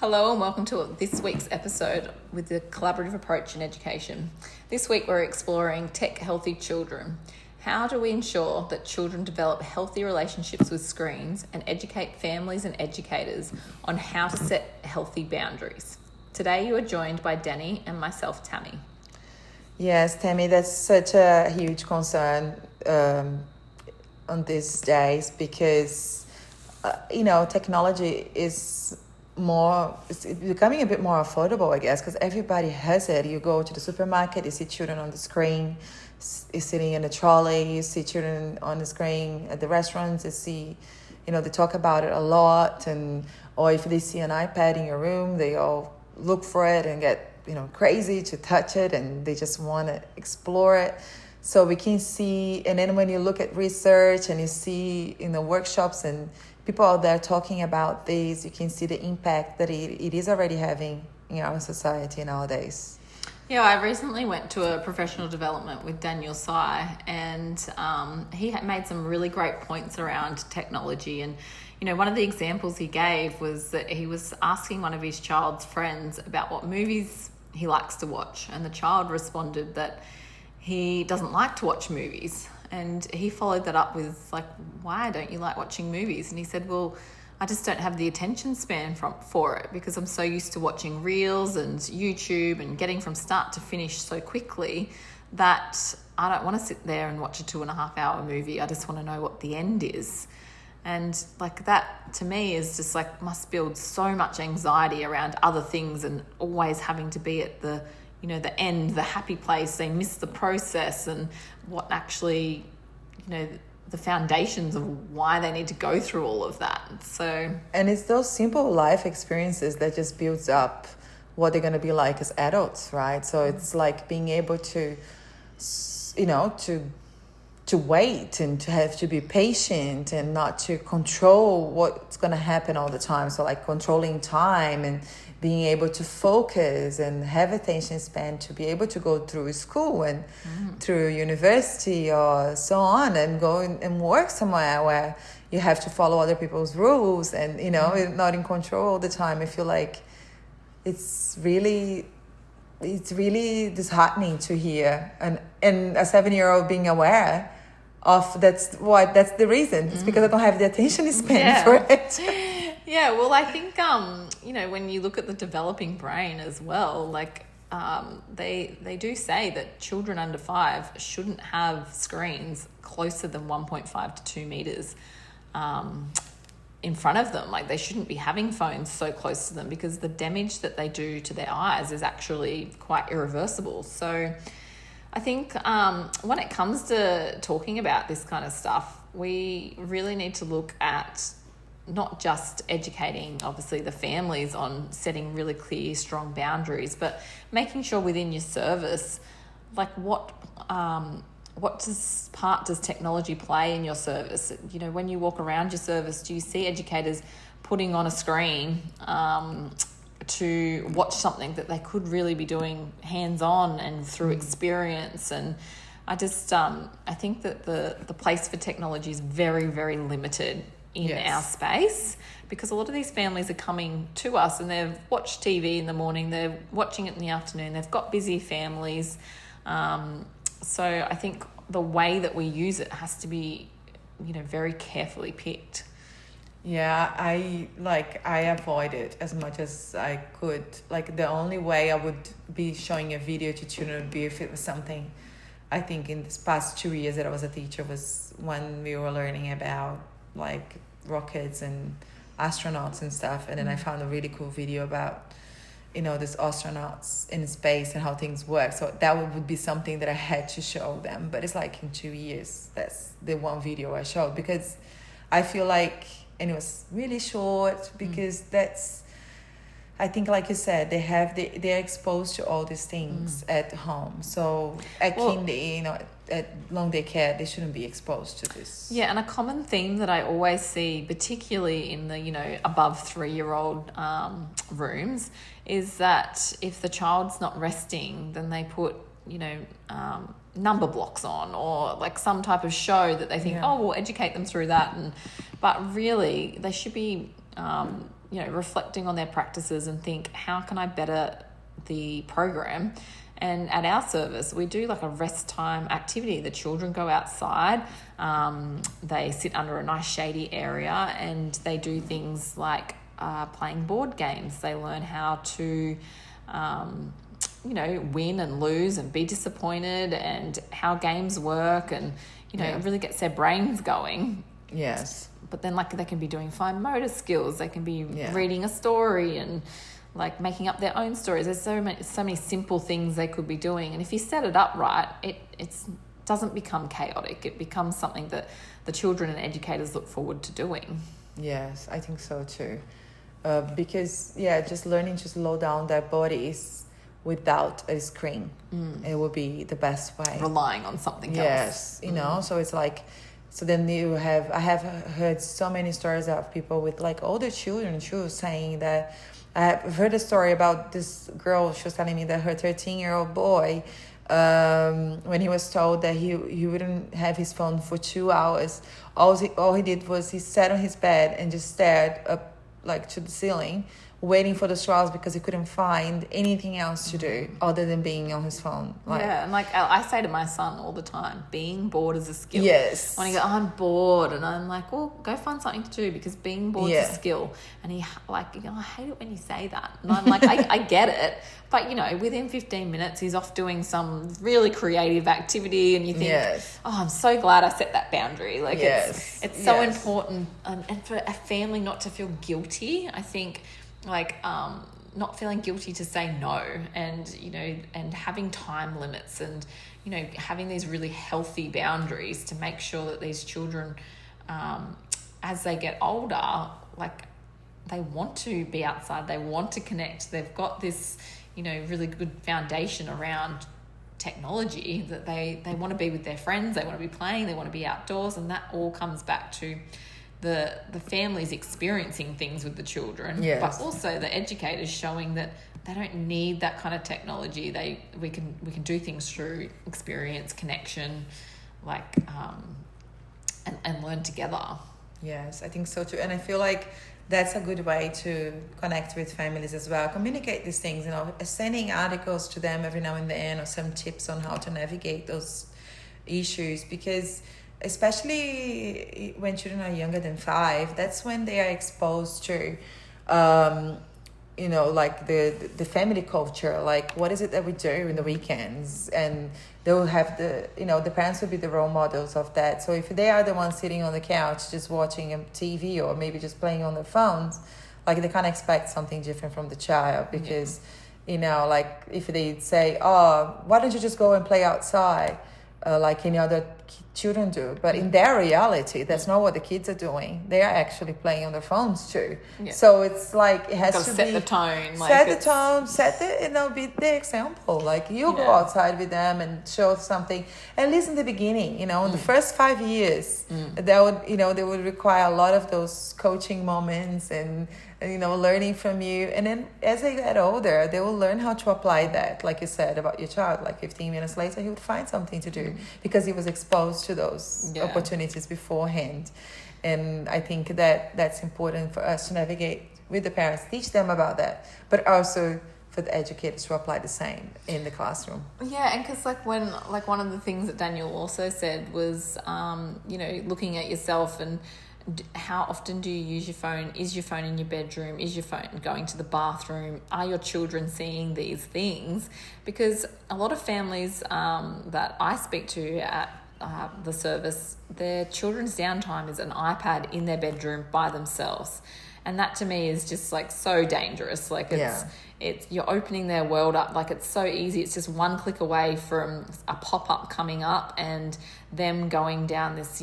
Hello and welcome to this week's episode with the collaborative approach in education. This week we're exploring tech-healthy children. How do we ensure that children develop healthy relationships with screens and educate families and educators on how to set healthy boundaries? Today you are joined by Danny and myself, Tammy. Yes, Tammy, that's such a huge concern on these days because, technology is it's becoming a bit more affordable, I guess, because everybody has it. You go to the supermarket, you see children on the screen, you're sitting in a trolley, you see children on the screen at the restaurants, you see, they talk about it a lot, or if they see an iPad in your room, they all look for it and get, crazy to touch it, and they just want to explore it. So we can see, and then when you look at research and you see in the workshops and people out there talking about this, you can see the impact that it is already having in our society nowadays. Yeah, I recently went to a professional development with Daniel Sy, and he had made some really great points around technology. And, one of the examples he gave was that he was asking one of his child's friends about what movies he likes to watch. And the child responded that he doesn't like to watch movies. And he followed that up with, why don't you like watching movies? And he said, well, I just don't have the attention span for it because I'm so used to watching reels and YouTube and getting from start to finish so quickly that I don't want to sit there and watch a 2.5 hour movie. I just want to know what the end is. And that to me is just must build so much anxiety around other things and always having to be at the the end, the happy place. They miss the process and what actually, the foundations of why they need to go through all of that. So, and it's those simple life experiences that just builds up what they're going to be like as adults, right? So it's like being able to, to wait and to have to be patient and not to control what's going to happen all the time. So controlling time and being able to focus and have attention span to be able to go through school and through university or so on and go and work somewhere where you have to follow other people's rules and, not in control all the time. I feel like it's really disheartening to hear. And a 7-year-old being aware of that's the reason. It's because I don't have the attention span for it. Yeah, well, I think, when you look at the developing brain as well, they do say that children under 5 shouldn't have screens closer than 1.5 to 2 meters in front of them. They shouldn't be having phones so close to them because the damage that they do to their eyes is actually quite irreversible. So I think when it comes to talking about this kind of stuff, we really need to look at not just educating, obviously, the families on setting really clear, strong boundaries, but making sure within your service, what part does technology play in your service? When you walk around your service, do you see educators putting on a screen to watch something that they could really be doing hands-on and through experience? And I just I think that the place for technology is very, very limited in our space, because a lot of these families are coming to us and they've watched TV in the morning, they're watching it in the afternoon, they've got busy families. So I think the way that we use it has to be, very carefully picked. Yeah, I avoid it as much as I could. The only way I would be showing a video to children would be if it was something, I think in this past 2 years that I was a teacher, was when we were learning about rockets and astronauts and stuff, and then I found a really cool video about these astronauts in space and how things work. So that would be something that I had to show them, but it's in 2 years that's the one video I showed, because I feel and it was really short, because that's, I think, like you said, they're exposed to all these things at home. So at at long day care, they shouldn't be exposed to this. Yeah, and a common theme that I always see, particularly in the above 3-year-old rooms, is that if the child's not resting, then they put number blocks on, or some type of show that they think, we'll educate them through that. But really, they should be reflecting on their practices and think, how can I better the program? And at our service, we do like a rest time activity. The children go outside, they sit under a nice shady area, and they do things like playing board games. They learn how to, win and lose and be disappointed, and how games work, and, it really gets their brains going. Yes. But then, like, they can be doing fine motor skills. They can be reading a story and, like, making up their own stories. There's so many simple things they could be doing. And if you set it up right, it doesn't become chaotic. It becomes something that the children and educators look forward to doing. Yes, I think so too. Because, just learning to slow down their bodies without a screen, it would be the best way. Relying on something else. Yes, so it's like... So then I have heard so many stories of people with like older children too, saying that I've heard a story about this girl. She was telling me that her 13-year-old boy, when he was told that he wouldn't have his phone for 2 hours, all he did was he sat on his bed and just stared up like to the ceiling, waiting for the 2 hours because he couldn't find anything else to do other than being on his phone. And like I say to my son all the time, being bored is a skill. Yes. When he goes, I'm bored, and I'm like, well, go find something to do, because being bored is a skill. And he I hate it when you say that. And I'm like, I get it. But, within 15 minutes, he's off doing some really creative activity, and you think, I'm so glad I set that boundary. Like, it's so important. And for a family not to feel guilty, I think, like, not feeling guilty to say no, and, and having time limits, and, having these really healthy boundaries to make sure that these children, as they get older, like, they want to be outside, they want to connect, they've got this, really good foundation around technology, that they want to be with their friends, they want to be playing, they want to be outdoors, and that all comes back to the families experiencing things with the children, but also the educators showing that they don't need that kind of technology. We can do things through experience, connection, like, and learn together. Yes, I think so too. And I feel like that's a good way to connect with families as well. Communicate these things, sending articles to them every now and then, or some tips on how to navigate those issues, because especially when children are younger than 5, that's when they are exposed to, like the family culture, like what is it that we do in the weekends, and they will have the parents will be the role models of that. So if they are the ones sitting on the couch just watching a TV, or maybe just playing on their phones, like, they can't expect something different from the child, because like, if they say, oh, why don't you just go and play outside, like any other children do, but in their reality, that's not what the kids are doing. They are actually playing on their phones too. So it's like, it has to set the tone, be the example. Like, you go outside with them and show something, at least in the beginning, in the first 5 years, that would they would require a lot of those coaching moments, and learning from you. And then as they get older, they will learn how to apply that, like you said about your child. Like 15 minutes later, he would find something to do because he was exposed to those opportunities beforehand. And I think that that's important for us to navigate with the parents, teach them about that, but also for the educators to apply the same in the classroom. And because one of the things that Daniel also said was, looking at yourself and how often do you use your phone? Is your phone in your bedroom? Is your phone going to the bathroom? Are your children seeing these things? Because a lot of families that I speak to at the service, their children's downtime is an iPad in their bedroom by themselves. And that to me is just like so dangerous. Like it's you're opening their world up. Like, it's so easy. It's just one click away from a pop-up coming up and them going down this,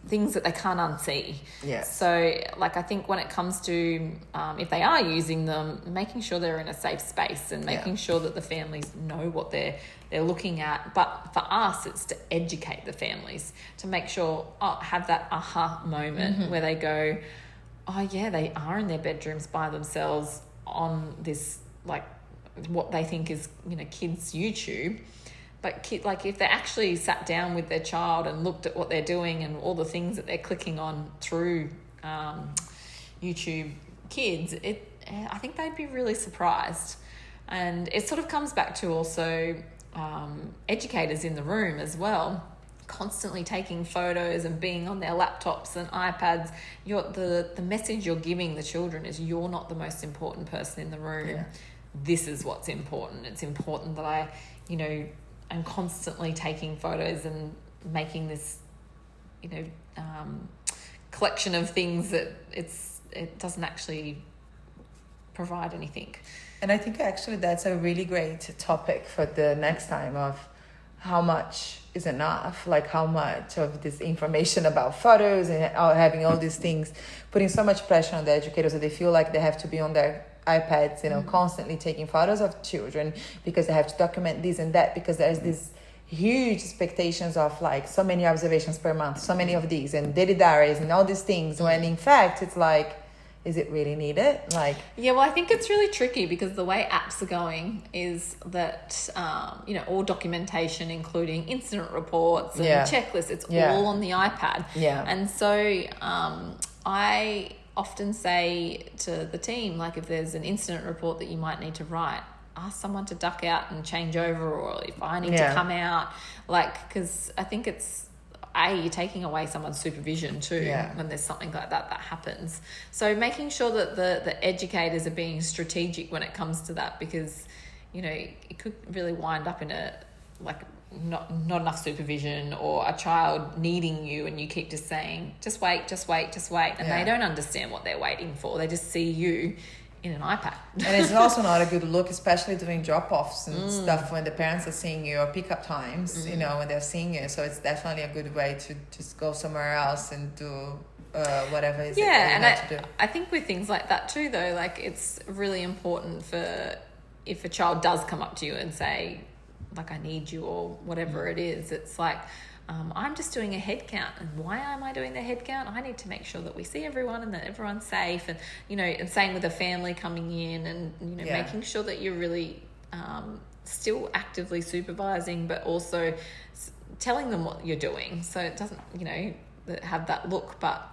things that they can't unsee. So, like, I think when it comes to if they are using them, making sure they're in a safe space, and making sure that the families know what they're looking at. But for us, it's to educate the families, to make sure, have that aha moment where they go, they are in their bedrooms by themselves on this, like, what they think is, kids' YouTube. But if they actually sat down with their child and looked at what they're doing and all the things that they're clicking on through, YouTube Kids, I think they'd be really surprised. And it sort of comes back to also educators in the room as well, constantly taking photos and being on their laptops and iPads. The message you're giving the children is you're not the most important person in the room. Yeah. This is what's important. It's important that I'm constantly taking photos and making this, collection of things that it doesn't actually provide anything. And I think actually that's a really great topic for the next time of how much is enough, like how much of this information about photos and having all these things, putting so much pressure on the educators that they feel like they have to be on their iPads, constantly taking photos of children because they have to document this and that, because there's this huge expectations of like so many observations per month, so many of these and daily diaries and all these things, when in fact it's like, is it really needed? Like, yeah, well, I think it's really tricky because the way apps are going is that all documentation, including incident reports and checklists, it's all on the iPad. Yeah. And so I often say to the team, like, if there's an incident report that you might need to write, ask someone to duck out and change over, or if I need to come out, like, because I think it's you're taking away someone's supervision too when there's something like that happens. So making sure that the educators are being strategic when it comes to that, because it could really wind up in a like not enough supervision, or a child needing you and you keep just saying just wait, and they don't understand what they're waiting for. They just see you in an iPad. And it's also not a good look, especially doing drop-offs and stuff when the parents are seeing you, or pick-up times, when they're seeing you. So it's definitely a good way to just go somewhere else and do whatever it is that you have to do. I think with things like that too, though, like, it's really important for, if a child does come up to you and say, like, I need you, or whatever it is, it's like, I'm just doing a head count. And why am I doing the head count? I need to make sure that we see everyone and that everyone's safe. And, and same with the family coming in, and, making sure that you're really still actively supervising, but also telling them what you're doing. So it doesn't, have that look, but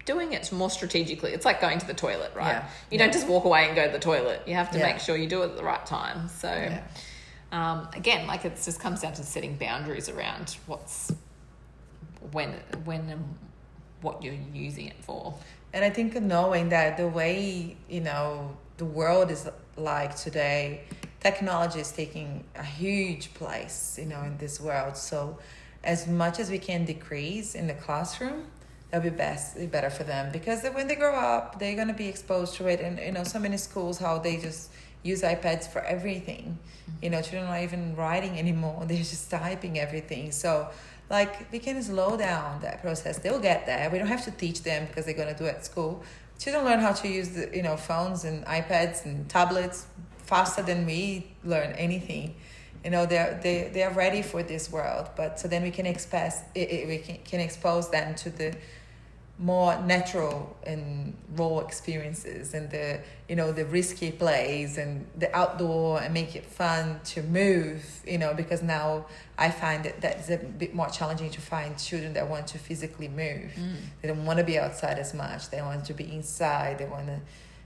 doing it more strategically. It's like going to the toilet, right? Yeah. You don't just walk away and go to the toilet. You have to make sure you do it at the right time. So... Yeah. Again, like, it just comes down to setting boundaries around when and what you're using it for. And I think knowing that the way, the world is like today, technology is taking a huge place, in this world. So as much as we can decrease in the classroom, that'll be better for them, because when they grow up, they're going to be exposed to it. And, so many schools, how they just use iPads for everything. Children are not even writing anymore. They're just typing everything. So, like, we can slow down that process. They'll get there. We don't have to teach them because they're going to do it at school. Children learn how to use the, phones and iPads and tablets faster than we learn anything. They are ready for this world. But so then we can expose them to the more natural and raw experiences, and the risky plays and the outdoor, and make it fun to move, because now I find that it's a bit more challenging to find children that want to physically move. They don't want to be outside as much. They want to be inside. They want to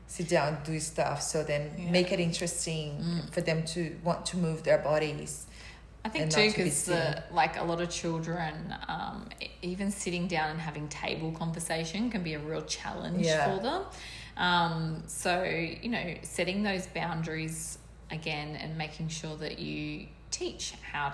sit down and do stuff. So then make it interesting for them to want to move their bodies. I think too, because like, a lot of children, even sitting down and having table conversation can be a real challenge for them. So, setting those boundaries again, and making sure that you teach how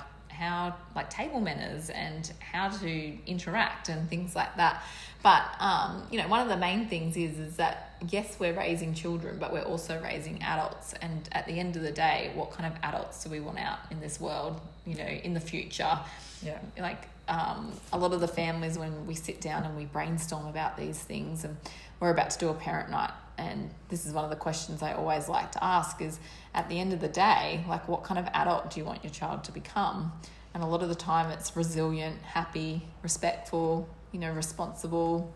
like table manners and how to interact and things like that. But, one of the main things is that, yes, we're raising children, but we're also raising adults. And at the end of the day, what kind of adults do we want out in this world, in the future? Yeah. Like, a lot of the families, when we sit down and we brainstorm about these things, and we're about to do a parent night, and this is one of the questions I always like to ask is, at the end of the day, like, what kind of adult do you want your child to become? And a lot of the time it's resilient, happy, respectful, responsible,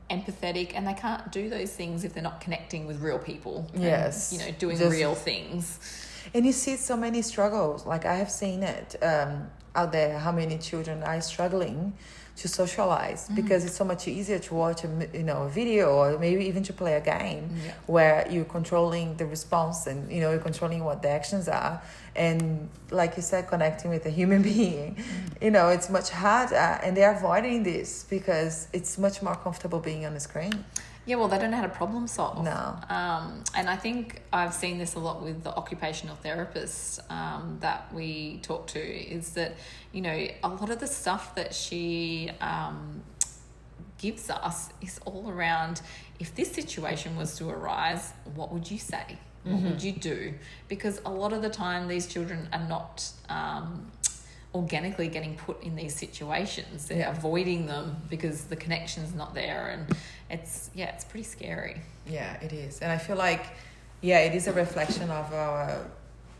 empathetic, and they can't do those things if they're not connecting with real people. Yes. And, doing real things. And you see so many struggles. Like, I have seen it out there, how many children are struggling to socialize, because it's so much easier to watch a video, or maybe even to play a game where you're controlling the response, and you're controlling what the actions are, and like you said, connecting with a human being. It's much harder, and they're avoiding this because it's much more comfortable being on the screen. Yeah, well, they don't know how to problem solve. No. And I think I've seen this a lot with the occupational therapists that we talk to, is that, a lot of the stuff that she gives us is all around, if this situation was to arise, what would you say? What would you do? Because a lot of the time these children are not organically getting put in these situations. They're avoiding them because the connection's not there, and it's pretty scary. Yeah, it is. And I feel like it is a reflection of our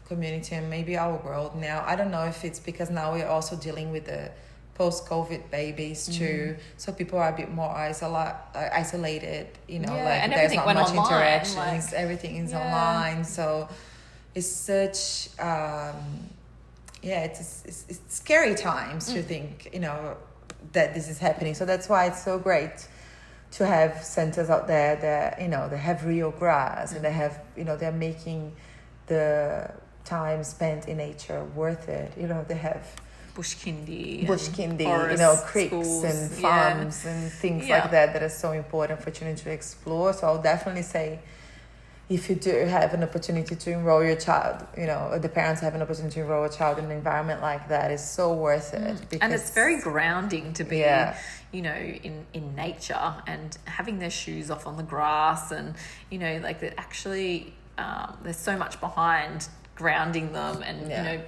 community and maybe our world now. I don't know if it's because now we're also dealing with the post-COVID babies too, so people are a bit more isolated, like there's not much online, interactions, everything is online, so it's such it's scary times to think that this is happening. So that's why it's so great to have centers out there that they have real grass, and they have they're making the time spent in nature worth it. They have bush kindy, creeks schools, and farms and things like that are so important for children to explore. So I'll definitely say, if you do have an opportunity to enroll your child, the parents have an opportunity to enroll a child in an environment like that, is so worth it. And it's very grounding to be, in nature, and having their shoes off on the grass, and, like that actually, there's so much behind grounding them, and,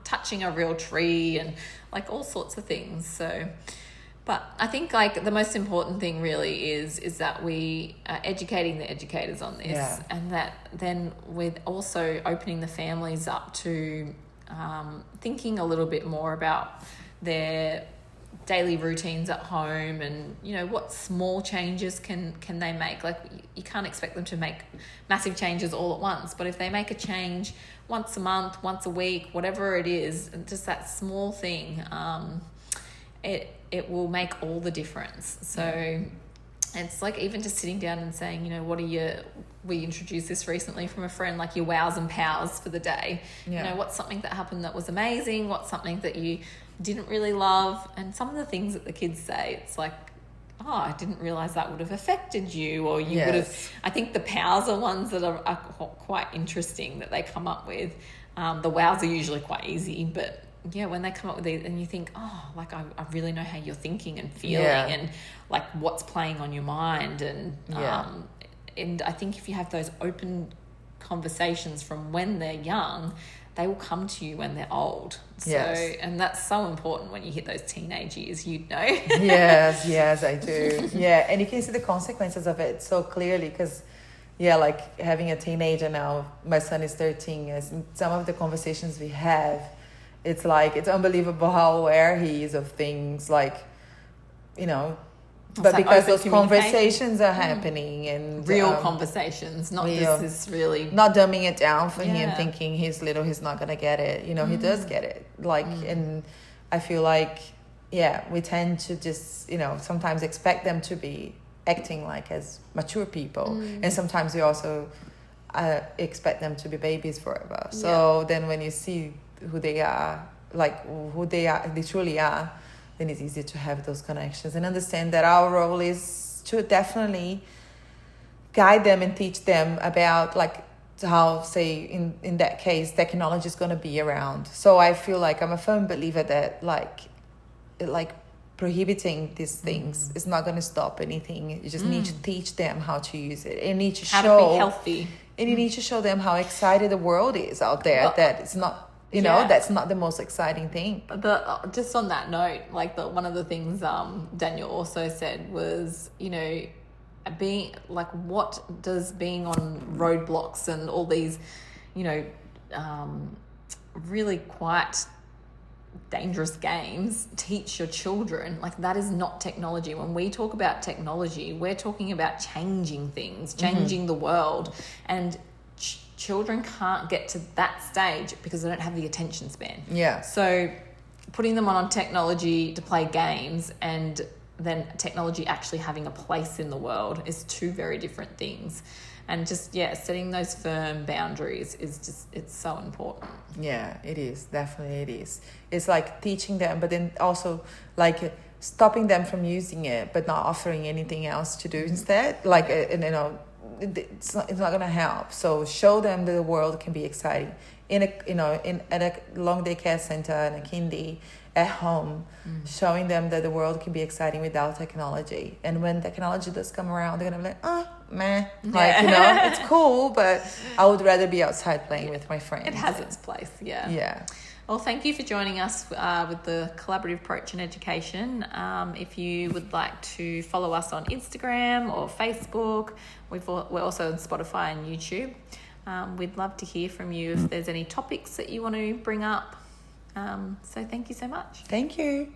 touching a real tree, and like all sorts of things. So, but I think like the most important thing really is that we are educating the educators on this, and that then with also opening the families up to thinking a little bit more about their daily routines at home, and what small changes can they make. Like, you can't expect them to make massive changes all at once, but if they make a change once a month, once a week, whatever it is, just that small thing, it will make all the difference. So it's like even just sitting down and saying, we introduced this recently from a friend, like your wows and pows for the day. What's something that happened that was amazing? What's something that you didn't really love? And some of the things that the kids say, it's like, oh, I didn't realize that would have affected you, or you would have. I think the pows are ones that are quite interesting that they come up with. The wows are usually quite easy, but when they come up with these, and you think, oh, like I really know how you're thinking and feeling, and like what's playing on your mind, and I think if you have those open conversations from when they're young, they will come to you when they're old. So, and that's so important when you hit those teenage years, Yes, I do. And you can see the consequences of it so clearly, because like having a teenager now, my son is 13, as some of the conversations we have, it's like, it's unbelievable how aware he is of things, like, but because those conversations are happening, and real conversations, not this really, not dumbing it down for him, thinking he's little, he's not gonna get it. He does get it. Like, and I feel like we tend to just sometimes expect them to be acting like as mature people, and sometimes we also expect them to be babies forever. So then when you see who they are, they truly are, then it's easier to have those connections and understand that our role is to definitely guide them and teach them about like how, say, in that case, technology is going to be around. So I feel like I'm a firm believer that like prohibiting these things is not going to stop anything. You just need to teach them how to use it, and need to how to be healthy. And you need to show them how excited the world is out there, that it's not, that's not the most exciting thing. Just on that note, like one of the things Daniel also said was, being like, what does being on roadblocks and all these, really quite dangerous games teach your children? Like, that is not technology. When we talk about technology, we're talking about changing things, changing the world, and children can't get to that stage because they don't have the attention span. Yeah. So putting them on technology to play games and then technology actually having a place in the world is two very different things. And just, setting those firm boundaries is just, it's so important. Yeah, it is. Definitely it is. It's like teaching them, but then also like stopping them from using it, but not offering anything else to do instead. Like, and, it's not going to help. So show them that the world can be exciting at a long day care center and a kindy at home, showing them that the world can be exciting without technology. And when technology does come around, they're gonna be like, oh, meh. Like, it's cool, but I would rather be outside playing with my friends. It has its place, yeah. Yeah. Well, thank you for joining us with the Collaborative Approach in Education. If you would like to follow us on Instagram or Facebook, we're also on Spotify and YouTube. We'd love to hear from you if there's any topics that you want to bring up. So thank you so much. Thank you.